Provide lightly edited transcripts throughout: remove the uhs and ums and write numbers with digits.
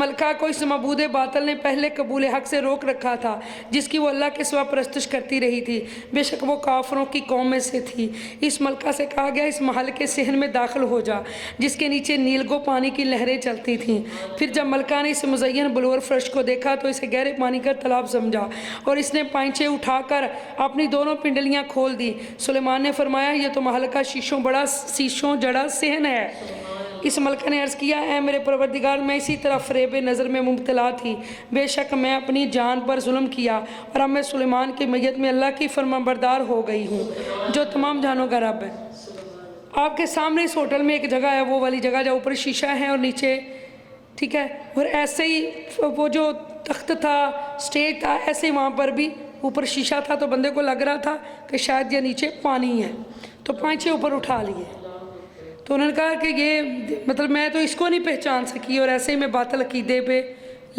मलका को इस मबूद बातल ने पहले कबूल हक से रोक रखा था, जिसकी वो अल्लाह के सिवा परस्तिश करती रही थी। बेशक वो काफरों की कौम में से थी। इस मलका से कहा गया, इस महल के सहन में दाखिल हो जा, जिसके नीचे नीलगो पानी की लहरें चलती थीं। फिर जब मलका ने इस मुज़य्यन बलूर फर्श को देखा तो इसे गहरे पानी का तालाब समझा और इसने पांचे उठाकर अपनी दोनों पिंडलियाँ खोल दी। सुलेमान ने फरमाया, यह तो महल का शीशों जड़ा सहन है। इस मलका ने अर्ज़ किया, ऐ मेरे परवरदिगार, मैं इसी तरह फ़रेब नज़र में मुब्तला थी। बेशक मैं अपनी जान पर जुल्म किया और अब मैं सुलेमान की मैयत में अल्लाह की फरमाबरदार हो गई हूँ, जो तमाम जानों का रब है। आपके सामने इस होटल में एक जगह है, वो वाली जगह जहाँ ऊपर शीशा है और नीचे, ठीक है, और ऐसे ही वो जो तख्त था, स्टेज था, ऐसे ही वहाँ पर भी ऊपर शीशा था। तो बंदे को लग रहा था कि शायद ये नीचे पानी है, तो पांचे ऊपर उठा लिए। तो उन्होंने कहा कि ये मतलब मैं तो इसको नहीं पहचान सकी, और ऐसे ही मैं बातिल अकीदे पे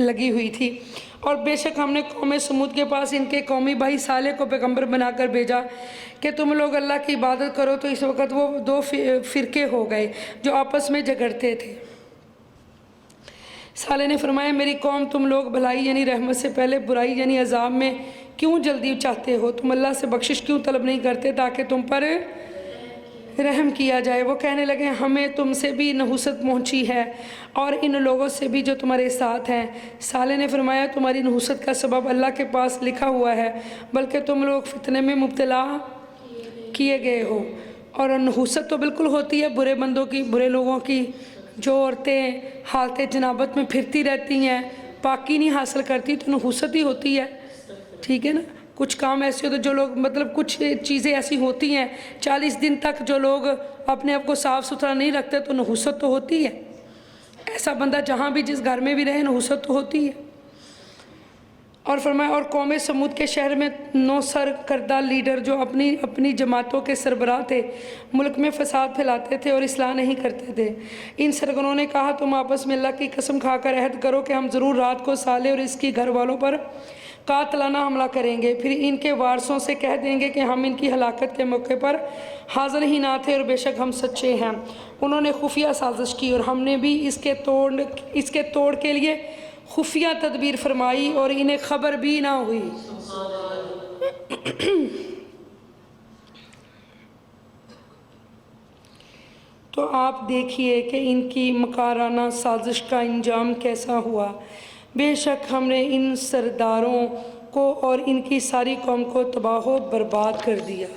लगी हुई थी। और बेशक हमने कौम समूद के पास इनके कौमी भाई साले को पैगंबर बनाकर भेजा कि तुम लोग अल्लाह की इबादत करो। तो इस वक्त वो दो फ़िरके हो गए जो आपस में झगड़ते थे। साले ने फरमाया, मेरी कौम, तुम लोग भलाई यानी रहमत से पहले बुराई यानी अजाब में क्यों जल्दी चाहते हो? तुम अल्लाह से बख्शिश क्यों तलब नहीं करते ताकि तुम पर रहम किया जाए? वो कहने लगे, हमें तुमसे भी नहुसत पहुंची है और इन लोगों से भी जो तुम्हारे साथ हैं। साले ने फरमाया, तुम्हारी नहुसत का सबब अल्लाह के पास लिखा हुआ है, बल्कि तुम लोग फितने में मुब्तला किए गए हो। और नहुसत तो बिल्कुल होती है बुरे बंदों की, बुरे लोगों की, जो औरतें हालत जनाबत में फिरती रहती हैं, पाकी नहीं हासिल करती, तो नहुसत ही होती है, ठीक है ना। कुछ काम ऐसे होते जो लोग मतलब कुछ चीज़ें ऐसी होती हैं 40 दिन तक जो लोग अपने आप को साफ़ सुथरा नहीं रखते, तो नहुसत तो होती है। ऐसा बंदा जहाँ भी जिस घर में भी रहे, नहुसत तो होती है। और फरमाया, और कौम समूद के शहर में 9 सर करदा लीडर जो अपनी अपनी जमातों के सरबराह थे, मुल्क में फसाद फैलाते थे और इस्लाह नहीं करते थे। इन सरगनों ने कहा, तुम आपस में अल्लाह की कसम खाकर अहद करो कि हम ज़रूर रात को साले और इसकी घर वालों पर कातलाना हमला करेंगे। फिर इनके वारसों से कह देंगे कि हम इनकी हलाकत के मौके पर हाज़िर ही ना थे और बेशक हम सच्चे हैं। उन्होंने खुफिया साजिश की और हमने भी इसके तोड़ के लिए खुफिया तदबीर फरमाई और इन्हें खबर भी ना हुई। तो आप देखिए कि इनकी मकाराना साजिश का अंजाम कैसा हुआ। बेशक हमने इन सरदारों को और इनकी सारी कौम को तबाह बर्बाद कर दिया।